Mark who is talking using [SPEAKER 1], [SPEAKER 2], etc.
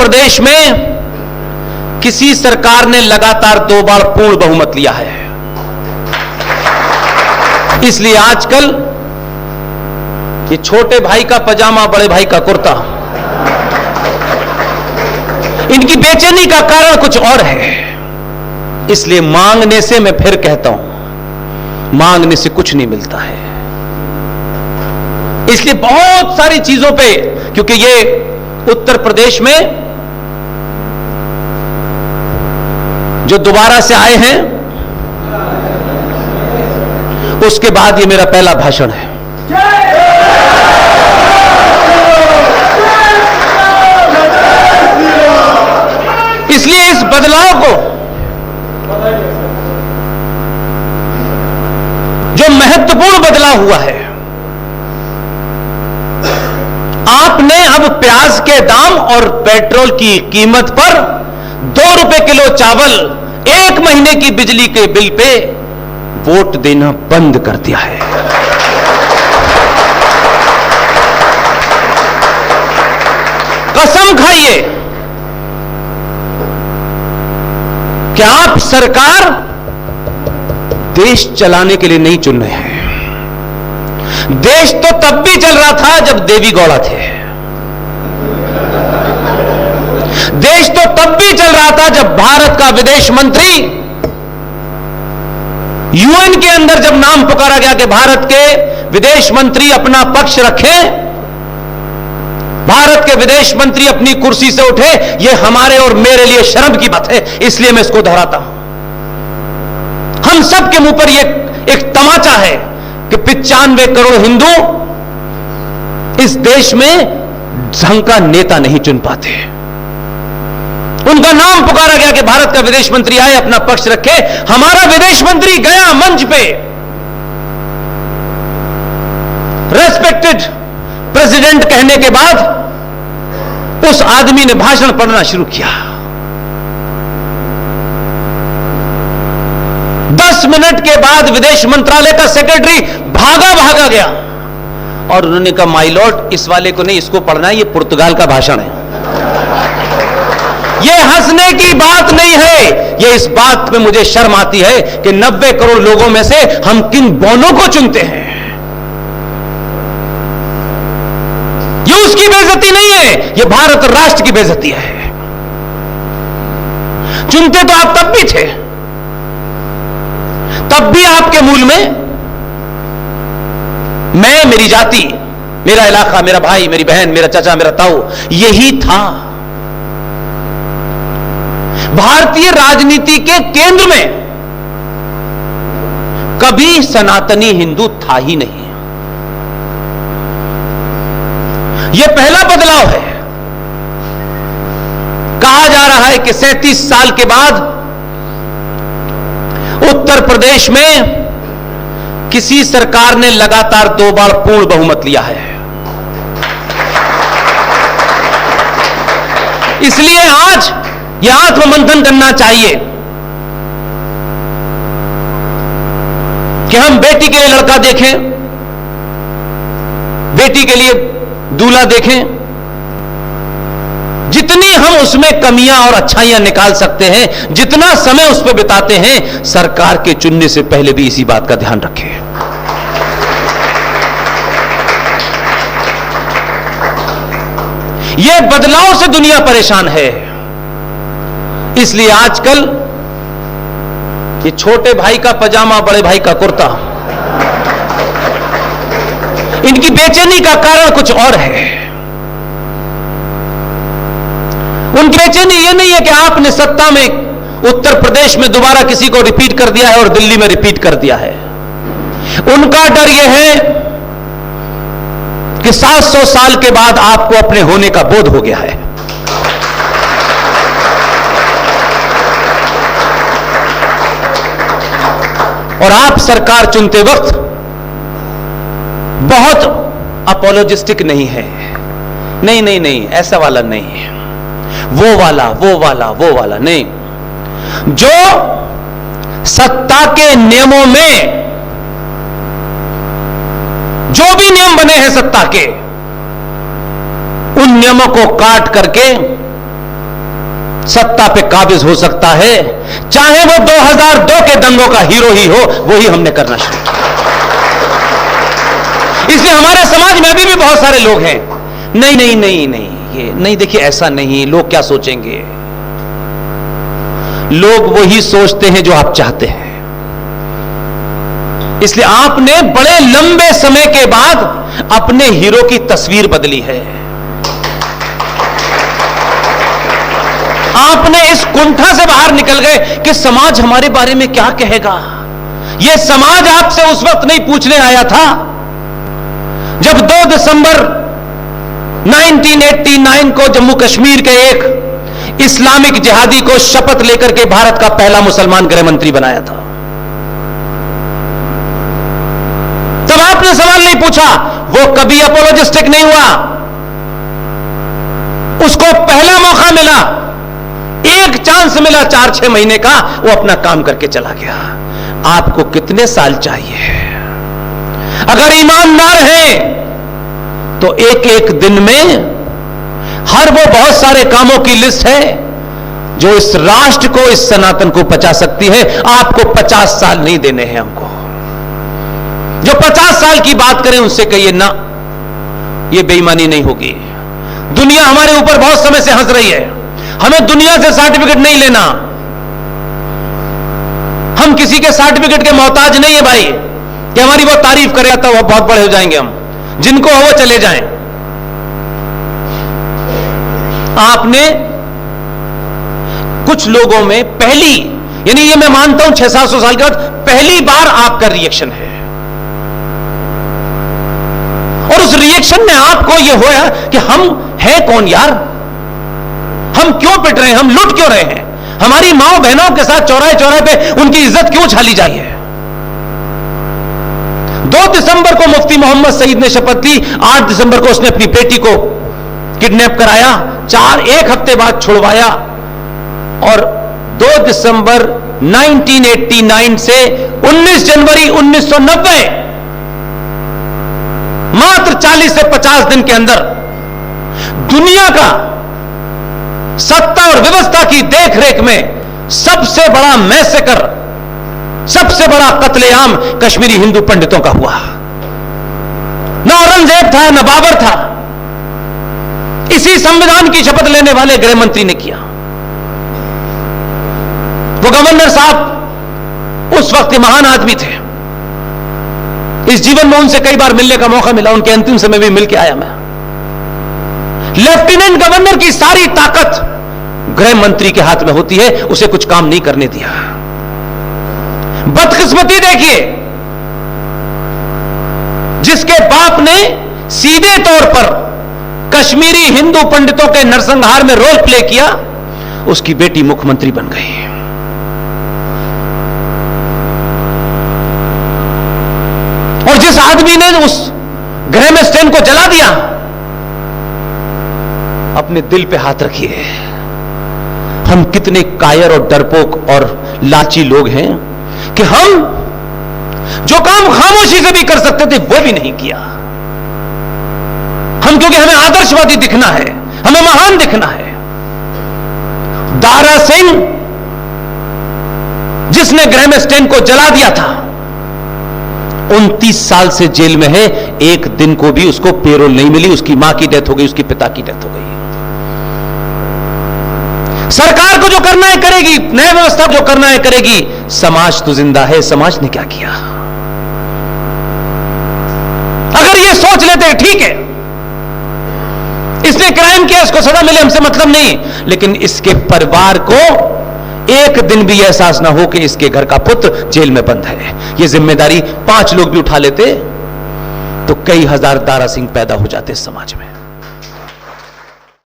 [SPEAKER 1] प्रदेश में किसी सरकार ने लगातार 2 बार पूर्ण बहुमत लिया है। इसलिए आजकल ये छोटे भाई का पजामा, बड़े भाई का कुर्ता, इनकी बेचैनी का कारण कुछ और है। इसलिए मांगने से, मैं फिर कहता हूं, मांगने से कुछ नहीं मिलता है। इसलिए बहुत सारी चीजों पे, क्योंकि ये उत्तर प्रदेश में जो दोबारा से आए हैं, उसके बाद ये मेरा पहला भाषण है। इसलिए इस बदलाव को, जो महत्वपूर्ण बदलाव हुआ है, आपने अब प्याज के दाम और पेट्रोल की कीमत पर 2 रुपए किलो चावल, 1 महीने की बिजली के बिल पे वोट देना बंद कर दिया है। कसम खाइए कि आप सरकार देश चलाने के लिए नहीं चुन रहे हैं। देश तो तब भी चल रहा था जब देवी गौड़ा थे। देश तो तब भी चल रहा था जब भारत का विदेश मंत्री, यूएन के अंदर जब नाम पुकारा गया कि भारत के विदेश मंत्री अपना पक्ष रखें, भारत के विदेश मंत्री अपनी कुर्सी से उठे, यह हमारे और मेरे लिए शर्म की बात है। इसलिए मैं इसको दोहराता हूं। हम सब के मुंह पर यह एक तमाचा है कि 95 करोड़ हिंदू इस देश में ढंग का नेता नहीं चुन पाते। उनका नाम पुकारा गया कि भारत का विदेश मंत्री आए, अपना पक्ष रखे। हमारा विदेश मंत्री गया मंच पे, रेस्पेक्टेड प्रेसिडेंट कहने के बाद उस आदमी ने भाषण पढ़ना शुरू किया। 10 मिनट के बाद विदेश मंत्रालय का सेक्रेटरी भागा गया और उन्होंने कहा, माय लॉर्ड, इस वाले को नहीं, इसको पढ़ना है, ये पुर्तगाल का भाषण है। ये हंसने की बात नहीं है। ये इस बात में मुझे शर्म आती है कि 90 करोड़ लोगों में से हम किन बौनों को चुनते हैं। ये उसकी बेइज्जती नहीं है, ये भारत राष्ट्र की बेइज्जती है। चुनते तो आप तब भी थे, तब भी आपके मूल में मैं, मेरी जाति, मेरा इलाका, मेरा भाई, मेरी बहन, मेरा चाचा, मेरा ताऊ, यही था। भारतीय राजनीति के केंद्र में कभी सनातनी हिंदू था ही नहीं। यह पहला बदलाव है। कहा जा रहा है कि 37 साल के बाद उत्तर प्रदेश में किसी सरकार ने लगातार 2 बार पूर्ण बहुमत लिया है। इसलिए आज यह आत्ममंथन करना चाहिए कि हम बेटी के लिए लड़का देखें, बेटी के लिए दूल्हा देखें। जितनी हम उसमें कमियां और अच्छाइयां निकाल सकते हैं, जितना समय उस पर बिताते हैं, सरकार के चुनने से पहले भी इसी बात का ध्यान रखें। यह बदलाव से दुनिया परेशान है। इसलिए आजकल ये छोटे भाई का पजामा, बड़े भाई का कुर्ता, इनकी बेचैनी का कारण कुछ और है। उनकी बेचैनी ये नहीं है कि आपने सत्ता में उत्तर प्रदेश में दोबारा किसी को रिपीट कर दिया है और दिल्ली में रिपीट कर दिया है। उनका डर यह है कि 700 साल के बाद आपको अपने होने का बोध हो गया है। और आप सरकार चुनते वक्त बहुत अपोलोजिस्टिक नहीं है। नहीं नहीं नहीं, ऐसा वाला नहीं है, वो वाला नहीं। जो सत्ता के नियमों में जो भी नियम बने हैं सत्ता के, उन नियमों को काट करके सत्ता पे काबिज हो सकता है, चाहे वो 2002 के दंगों का हीरो ही हो, वही हमने करना शुरू किया। इसलिए हमारे समाज में अभी भी बहुत सारे लोग हैं, नहीं नहीं नहीं नहीं, ये नहीं, देखिए ऐसा नहीं, लोग क्या सोचेंगे। लोग वही सोचते हैं जो आप चाहते हैं। इसलिए आपने बड़े लंबे समय के बाद अपने हीरो की तस्वीर बदली है। आपने इस कुंठा से बाहर निकल गए कि समाज हमारे बारे में क्या कहेगा। यह समाज आपसे उस वक्त नहीं पूछने आया था जब 2 दिसंबर 1989 को जम्मू कश्मीर के एक इस्लामिक जिहादी को शपथ लेकर के भारत का पहला मुसलमान गृह मंत्री बनाया था। तब आपने सवाल नहीं पूछा, वो कभी अपोलोजिस्टिक नहीं हुआ। उसको पहला मौका मिला, एक चांस मिला 4-6 महीने का, वो अपना काम करके चला गया। आपको कितने साल चाहिए? अगर ईमानदार हैं तो एक एक दिन में हर वो बहुत सारे कामों की लिस्ट है जो इस राष्ट्र को, इस सनातन को बचा सकती है। आपको 50 साल नहीं देने हैं हमको। जो 50 साल की बात करें उनसे कहिए ना, ये बेईमानी नहीं होगी। दुनिया हमारे ऊपर बहुत समय से हंस रही है। हमें दुनिया से सर्टिफिकेट नहीं लेना, हम किसी के सर्टिफिकेट के मोहताज नहीं है भाई कि हमारी वो तारीफ करे तो वो बहुत बड़े हो जाएंगे। हम जिनको हो वो चले जाएं। आपने कुछ लोगों में पहली, यानी ये मैं मानता हूं 600-700 साल के बाद पहली बार आपका रिएक्शन है, और उस रिएक्शन में आपको यह होया कि हम हैं कौन यार, हम क्यों पिट रहे हैं, हम लुट क्यों रहे हैं, हमारी माओ बहनों के साथ चौराहे चौराहे पे उनकी इज्जत क्यों छाली जाती है। 2 दिसंबर को मुफ्ती मोहम्मद सईद ने शपथ ली, 8 दिसंबर को उसने अपनी बेटी को किडनैप कराया, 1 हफ्ते बाद छुड़वाया, और 2 दिसंबर 1989 से 19 जनवरी 1990, मात्र 40 से 50 दिन के अंदर दुनिया का सत्ता और व्यवस्था की देखरेख में सबसे बड़ा मैसेकर, सबसे बड़ा कत्लेआम कश्मीरी हिंदू पंडितों का हुआ। न औरंगजेब था, न बाबर था, इसी संविधान की शपथ लेने वाले गृह मंत्री ने किया। वो गवर्नर साहब उस वक्त महान आदमी थे। इस जीवन में उनसे कई बार मिलने का मौका मिला, उनके अंतिम समय भी मिलकर आया मैं। लेफ्टिनेंट गवर्नर की सारी ताकत गृह मंत्री के हाथ में होती है, उसे कुछ काम नहीं करने दिया। बदकिस्मती देखिए, जिसके बाप ने सीधे तौर पर कश्मीरी हिंदू पंडितों के नरसंहार में रोल प्ले किया, उसकी बेटी मुख्यमंत्री बन गई। और जिस आदमी ने उस गृह में स्टैंड को जला दिया, अपने दिल पे हाथ रखिए, हम कितने कायर और डरपोक और लाची लोग हैं कि हम जो काम खामोशी से भी कर सकते थे वो भी नहीं किया। हम, क्योंकि हमें आदर्शवादी दिखना है, हमें महान दिखना है। दारा सिंह जिसने ग्रैम स्टैंड को जला दिया था, 29 साल से जेल में है, एक दिन को भी उसको पेरोल नहीं मिली। उसकी मां की डेथ हो गई, उसकी पिता की डेथ हो गई। सरकार को जो करना है करेगी, न्याय व्यवस्था जो करना है करेगी, समाज तो जिंदा है। समाज ने क्या किया? अगर ये सोच लेते हैं ठीक है, इसने क्राइम किया, इसको सजा मिले, हमसे मतलब नहीं, लेकिन इसके परिवार को एक दिन भी एहसास ना हो कि इसके घर का पुत्र जेल में बंद है। ये जिम्मेदारी 5 लोग भी उठा लेते तो कई हजार दारा सिंह पैदा हो जाते समाज में।